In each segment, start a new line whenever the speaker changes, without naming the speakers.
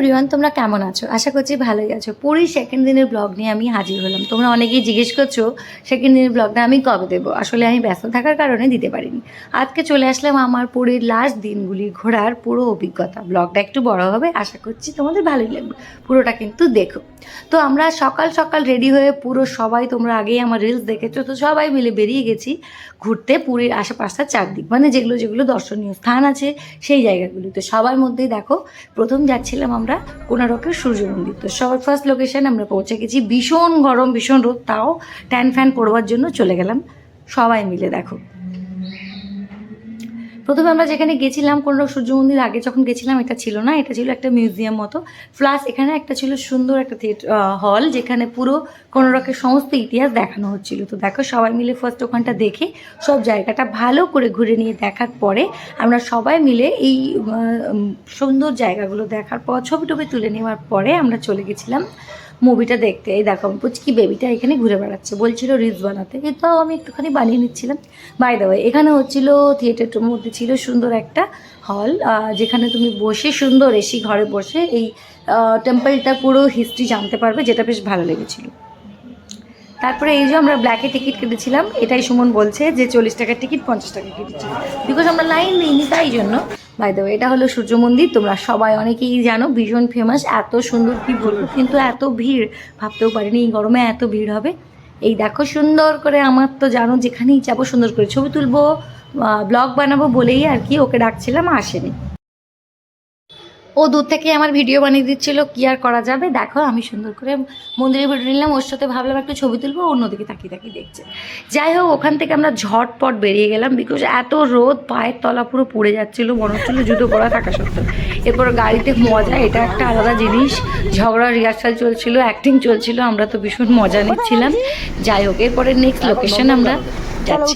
Everyone, তোমরা কেমন আছো? আশা করছি ভালোই আছো। পুরীর সেকেন্ড দিনের ব্লগ নিয়ে আমি হাজির হলাম। তোমরা অনেকেই জিজ্ঞেস করছো সেকেন্ড দিনের ব্লগটা আমি কবে দেবো। আসলে আমি ব্যস্ত থাকার কারণে দিতে পারিনি। আজকে চলে আসলাম আমার পুরীর লাস্ট দিনগুলি ঘোরার পুরো অভিজ্ঞতা। ব্লগটা একটু বড় হবে, আশা করছি তোমাদের ভালোই লাগবে। পুরোটা কিন্তু দেখো। তো আমরা সকাল সকাল রেডি হয়ে পুরো সবাই, তোমরা আগেই আমার রিলস দেখেছো, তো সবাই মিলে বেরিয়ে গেছি ঘুরতে পুরীর আশেপাশটার চারদিক, মানে যেগুলো যেগুলো দর্শনীয় স্থান আছে সেই জায়গাগুলি। তো সবার মধ্যেই দেখো, প্রথম যাচ্ছিলাম আমরা কোণারকের সূর্য মন্দির। তো সবার ফার্স্ট লোকেশন আমরা পৌঁছে গেছি। ভীষণ গরম, ভীষণ রোদ, তাও ট্যান ফ্যান পড়বার জন্য চলে গেলাম সবাই মিলে। দেখো, প্রথমে আমরা যেখানে গেছিলাম কোণারক সূর্য মন্দির, আগে যখন গেছিলাম এটা ছিল না, এটা ছিল একটা মিউজিয়াম মতো। প্লাস এখানে একটা ছিল সুন্দর একটা হল, যেখানে পুরো কোণারকের সমস্ত ইতিহাস দেখানো হচ্ছিল। তো দেখো, সবাই মিলে ফার্স্ট ওখানটা দেখে সব জায়গাটা ভালো করে ঘুরে নিয়ে দেখার পরে আমরা সবাই মিলে এই সুন্দর জায়গাগুলো দেখার পর ছবি টবি তুলে নেওয়ার পরে আমরা চলে গেছিলাম মুভিটা দেখতে। এই দেখো, পুচকি বেবিটা এখানে ঘুরে বেড়াচ্ছে, বলছিল রিলস বানাতে, কিন্তু আমি একটুখানি বানিয়ে নিচ্ছিলাম। বাই দ্য ওয়ে, এখানে হচ্ছিল থিয়েটারটার মধ্যে ছিল সুন্দর একটা হল, যেখানে তুমি বসে সুন্দর এসি ঘরে বসে এই টেম্পলটা পুরো হিস্ট্রি জানতে পারবে, যেটা বেশ ভালো লেগেছিলো। তারপরে এই যে আমরা ব্ল্যাকে টিকিট কেটেছিলাম, এটাই সুমন বলছে যে 40 টাকার টিকিট 50 টাকা কেটেছি, বিকজ আমরা লাইন নিইনি তাই জন্য। বাই দ্য ওয়ে, এটা হলো সূর্য মন্দির। তোমরা সবাই অনেকেই জানো, ভীষণ ফেমাস, এত সুন্দর কি বলবো, কিন্তু এত ভিড়, ভাবতেও পারিনি এই গরমে এত ভিড় হবে। এই দেখো সুন্দর করে, আমার তো জানো যেখানেই যাবো সুন্দর করে ছবি তুলবো, ব্লগ বানাবো বলেই আর কি ওকে ডাকছিলাম, আসেনি। ও দূর থেকে আমার ভিডিও বানিয়ে দিচ্ছিল, কি আর করা যাবে। দেখো, আমি সুন্দর করে মন্দিরে ভিডিও নিলাম, ওর সাথে ভাবলাম একটু ছবি তুলবো, অন্যদিকে তাকিয়ে তাকিয়ে দেখছে। যাই হোক, ওখান থেকে আমরা ঝটপট বেরিয়ে গেলাম, বিকজ এত রোদ, পায়ের তলা পুরো পড়ে যাচ্ছিলো, মনে হচ্ছিলো জুতো পরা থাকা সত্ত্বেও। এরপর গাড়িতে মজা, এটা একটা আলাদা জিনিস। ঝগড়া রিহার্সাল চলছিল, অ্যাক্টিং চলছিল, আমরা তো ভীষণ মজা নিচ্ছিলাম। যাই হোক, এরপরে নেক্সট লোকেশন আমরা যাচ্ছি।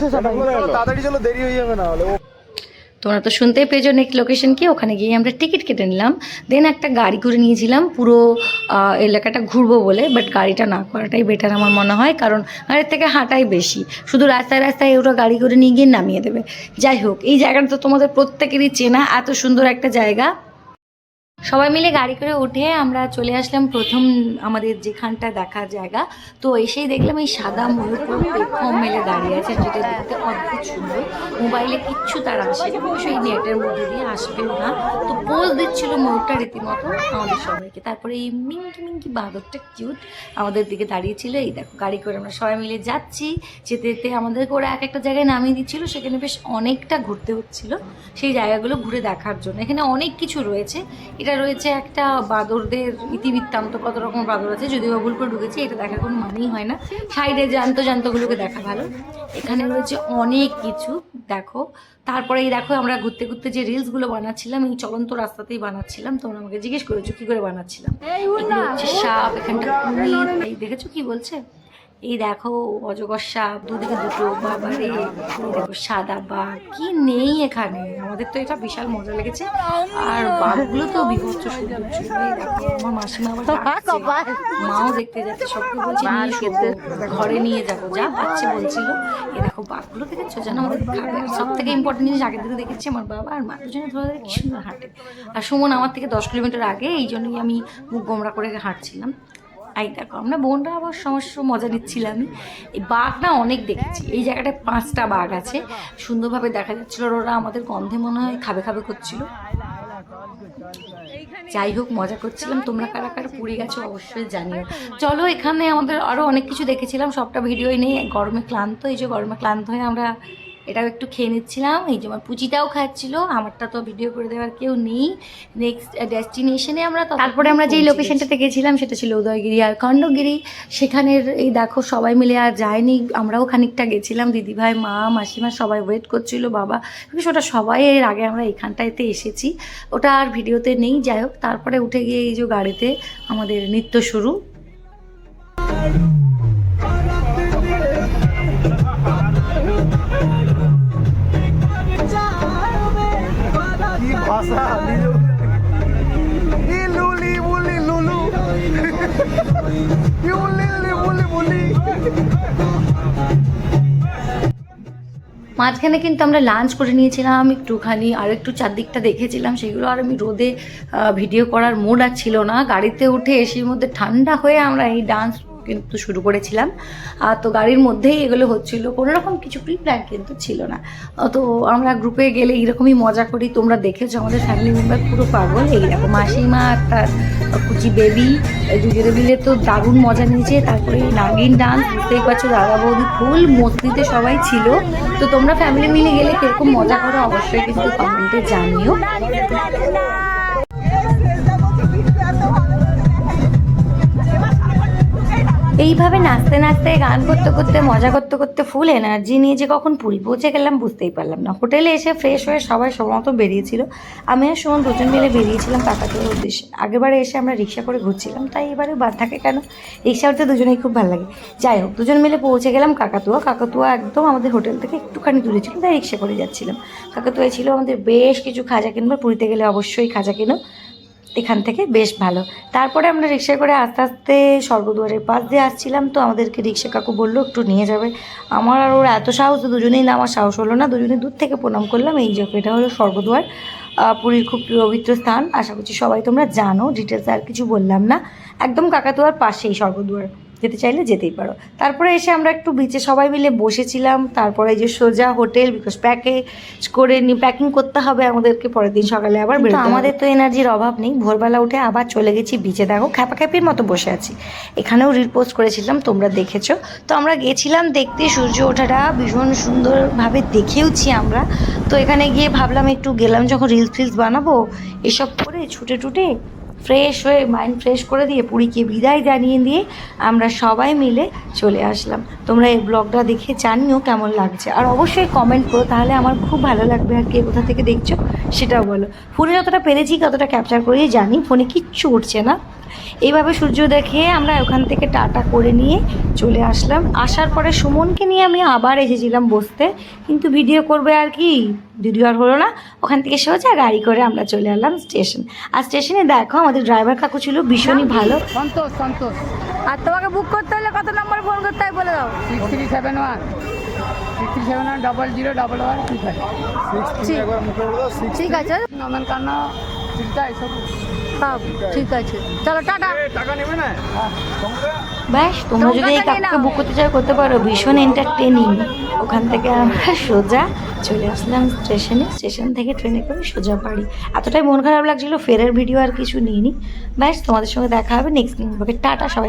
তোমরা তো শুনতেই পেয়েছো নেক্সট লোকেশন কি। ওখানে গিয়ে আমরা টিকিট কেটে নিলাম, দেন একটা গাড়ি করে নিয়েছিলাম পুরো এলাকাটা ঘুরবো বলে। বাট গাড়িটা না করাটাই বেটার আমার মনে হয়, কারণ গাড়ির থেকে হাঁটাই বেশি, শুধু রাস্তায় রাস্তায় ওরা গাড়ি করে নিয়ে গিয়ে নামিয়ে দেবে। যাই হোক, এই জায়গাটা তো তোমাদের প্রত্যেকেরই চেনা, এত সুন্দর একটা জায়গা। সবাই মিলে গাড়ি করে উঠে আমরা চলে আসলাম প্রথম আমাদের যেখানটা দেখার জায়গা। তো এসেই দেখলাম এই সাদা ময়ূর পুরো পেখম মেলে দাঁড়িয়ে আছে, যেটা দেখতে অদ্ভুত সুন্দর। মোবাইলে কিচ্ছু তার আসে, অবশ্যই নেটের মধ্যে দিয়ে আসবেও না। তো পোজ দিচ্ছিল ময়ূরটা রীতিমতো আমাদের সবাইকে। তারপরে এই মিঙ্কি মিঙ্কি বাঁদরটা কিউট আমাদের দিকে দাঁড়িয়েছিল। এই দেখো, গাড়ি করে আমরা সবাই মিলে যাচ্ছি। যেতে যেতে আমাদের করে এক একটা জায়গায় নামিয়ে দিচ্ছিল, সেখানে বেশ অনেকটা ঘুরতে হচ্ছিল সেই জায়গাগুলো ঘুরে দেখার জন্য। এখানে অনেক কিছু রয়েছে। এটা রয়েছে একটা বাঁদরদের ইতিবৃত্তান্ত, কত রকম বাঁদর আছে, যদিও ভুল করে ঢুকেছি, এটা দেখার কোনো মানেই হয় না। সাইডে জান্তগুলোকে দেখা ভালো। এখানে রয়েছে অনেক কিছু, দেখো। তারপরে এই দেখো, আমরা ঘুরতে ঘুরতে যে রিলসগুলো বানাচ্ছিলাম এই চলন্ত রাস্তাতেই বানাচ্ছিলাম। তোমরা আমাকে জিজ্ঞেস করেছো কী করে বানাচ্ছিলাম। এগুলো হচ্ছে সাপ, এখানটা কুমির, এই দেখেছো কি বলছে, এই দেখো অজগর সাপ, দুদিকে দুটো, বাবারে, এই দেখো সাদা বাঘ, কি নেই এখানে। আমাদের তো এটা বিশাল মজা লেগেছে। আর বাঘগুলো তো বিভৎস সুন্দর ছিল। এই দেখো, আমার মাসিমা আবার ডাকছে, মাও দেখতে যাচ্ছে, সবকে বলছে নিয়ে শুধু ঘরে নিয়ে যাবো, যা পাচ্ছে বলছিল। এই দেখো বাঘগুলো দেখেছো, যেন আমাদের খাবে। সব থেকে ইম্পর্টেন্ট জিনিস আগের দিকে দেখেছি, আমার বাবা আর মা দুজনে ধরে ধরে কি সুন্দর হাঁটে। আর সুমন আমার থেকে 10 কিলোমিটার আগে, এই জন্যই আমি মুখ গোমরা করে হাঁটছিলাম। এই দেখো, আমরা বোনরা আবার সমস্ত মজা নিচ্ছিলাম। এই বাঘ না অনেক দেখেছি, এই জায়গাটায় 5টা বাঘ আছে, সুন্দরভাবে দেখা যাচ্ছিল। ওরা আমাদের গন্ধে মনে হয় খাবে খাবে করছিল। যাই হোক, মজা করছিলাম। তোমরা কারা কারা পুরী গেছো অবশ্যই জানিও। চলো, এখানে আমাদের আরও অনেক কিছু দেখেছিলাম, সবটা ভিডিওই নেই, গরমে ক্লান্ত। এই যে গরমে ক্লান্ত হয়ে আমরা এটাও একটু খেয়ে নিচ্ছিলাম। এই যে আমার পুচিটাও খাচ্ছিল, আমারটা তো ভিডিও করে দেওয়ার কেউ নেই। নেক্সট ডেস্টিনেশনে আমরা, তারপরে আমরা যেই লোকেশনটাতে গেছিলাম সেটা ছিল উদয়গিরি আর খণ্ডগিরি। সেখানের এই দেখো সবাই মিলে আর যায়নি, আমরাও খানিকটা গেছিলাম, দিদিভাই, মা, মাসিমা সবাই ওয়েট করছিল, বাবা, ওটা সবাই। এর আগে আমরা এখানটাতে এসেছি, ওটা আর ভিডিওতে নেই। যাই হোক, তারপরে উঠে গিয়ে এই যে গাড়িতে আমাদের নৃত্য শুরু। মাঝখানে কিন্তু আমরা লাঞ্চ করে নিয়েছিলাম একটুখানি, আর একটু চারদিকটা দেখেছিলাম, সেগুলো আর আমি রোদে ভিডিও করার মুড আর ছিল না। গাড়িতে উঠে এসির মধ্যে ঠান্ডা হয়ে আমরা এই ডান্স কিন্তু শুরু করেছিলাম। তো গাড়ির মধ্যেই এগুলো হচ্ছিল, কোনো রকম কিছু প্রি প্ল্যান কিন্তু ছিল না। তো আমরা গ্রুপে গেলে এইরকমই মজা করি, তোমরা দেখেছো আমাদের ফ্যামিলি মেম্বার পুরো পাগল এইরকম। মাসিমা আর তার কুচি বেবি দুজনে মিলে তো দারুণ মজা নিয়েছে। তারপরে নাগিন ডান্স, বুঝতেই পারছো দাদা বৌদি ফুল মস্তিতে সবাই ছিল। তো তোমরা ফ্যামিলি মিলে গেলে কিরকম মজা করো অবশ্যই কিন্তু কমেন্টে জানিও। এইভাবে নাচতে নাচতে গান করতে করতে মজা করতে করতে ফুল এনার্জি নিয়ে যে কখন পুরী পৌঁছে গেলাম বুঝতেই পারলাম না। হোটেলে এসে ফ্রেশ হয়ে সবাই সময় মতো বেরিয়েছিল। আমি আর সুমন দুজন মিলে বেরিয়েছিলাম কাকাতুয়ার উদ্দেশ্যে। আগেরবারে এসে আমরা রিক্সা করে ঘুরছিলাম, তাই এবারে বাদ থাকে কেন, রিক্সা উঠতে দুজনেই খুব ভালো লাগে। যাই হোক, দুজন মিলে পৌঁছে গেলাম কাকাতুয়া। কাকাতুয়া একদম আমাদের হোটেল থেকে একটুখানি দূরে ছিল, তাই রিক্সা করে যাচ্ছিলাম। কাকাতুয়ায় ছিল আমাদের বেশ কিছু খাজা কিনবো, পুরীতে গেলে অবশ্যই খাজা কিনো, এখান থেকে বেশ ভালো। তারপরে আমরা রিক্সায় করে আস্তে আস্তে স্বর্গদুয়ারের পাশ দিয়ে আসছিলাম। তো আমাদেরকে রিক্সা কাকু বললো একটু নিয়ে যাবে। আমার আর ওর এত সাহস, দুজনেই না আমার সাহস হলো না, দুজনে দূর থেকে প্রণাম করলাম। এই যে এটা হলো স্বর্গদুয়ার, পুরীর খুব পবিত্র স্থান। আশা করছি সবাই তোমরা জানো, ডিটেলস আর কিছু বললাম না। একদম কাকাতুয়ার পাশেই স্বর্গদুয়ার, যেতে চাইলে যেতেই পারো। তারপরে এসে আমরা একটু বিচে সবাই মিলে বসেছিলাম। তারপরে এই যে সোজা হোটেল, বিকজ প্যাকেজ করে প্যাকিং করতে হবে আমাদেরকে, পরের দিন সকালে আবার বেরোতে। আমাদের তো এনার্জির অভাব নেই, ভোরবেলা উঠে আবার চলে গেছি বিচে। দেখো খ্যাপাখ্যাপির মতো বসে আছি। এখানেও রিল পোস্ট করেছিলাম, তোমরা দেখেছো। তো আমরা গেছিলাম দেখতে সূর্য ওঠাটা, ভীষণ সুন্দরভাবে দেখেওছি আমরা। তো এখানে গিয়ে ভাবলাম একটু গেলাম যখন রিলস ফিলস বানাবো, এসব করে ছুটে টুটে ফ্রেশ হয়ে মাইন্ড ফ্রেশ করে দিয়ে পুরীকে বিদায় জানিয়ে দিয়ে আমরা সবাই মিলে চলে আসলাম। তোমরা এই ব্লগটা দেখে জানিও কেমন লাগছে, আর অবশ্যই কমেন্ট করো, তাহলে আমার খুব ভালো লাগবে। আর কে কোথা থেকে দেখছো সেটাও বলো। ফোনে যতটা পেরেছি ততটা ক্যাপচার করেই জানি, ফোনে কিচ্ছু উঠছে না। এইভাবে সূর্য দেখে আমরা ওখান থেকে টাটা করে নিয়ে চলে আসলাম। আসার পরে সুমনকে নিয়ে আমি আবার এসেছিলাম বসতে, কিন্তু ভিডিও করবে আর কি, ভিডিও আর হলো না। ওখান থেকে সোজা গাড়ি করে আমরা চলে এলাম স্টেশন। আর স্টেশনে দেখো আমাদের ড্রাইভার কাকু ছিল ভীষণই ভালো।
সন্তোষ সন্তোষ।
আর তোমাকে বুক করতে হলে কত নম্বরে ফোন করতে হয় বলে দাও।
6371
ঠিক আছে,
নন্দনকানন চিন্তা এসব
সব ঠিক আছে, চলো টাটা।
টাকা নেবে না?
ব্যাস, তোমরা যদি এই কাকুকে বুক করতে চাও করতে পারো, ভীষণ এন্টারটেনিং। ওখান থেকে আমরা সোজা চলে আসলাম স্টেশনে। স্টেশন থেকে ট্রেনে করে সোজা বাড়ি। এতটাই মন খারাপ লাগছিল, ফেরার ভিডিও আর কিছু নিইনি। ব্যাস, তোমাদের সঙ্গে দেখা হবে নেক্সট দিন। টাটা সবাই।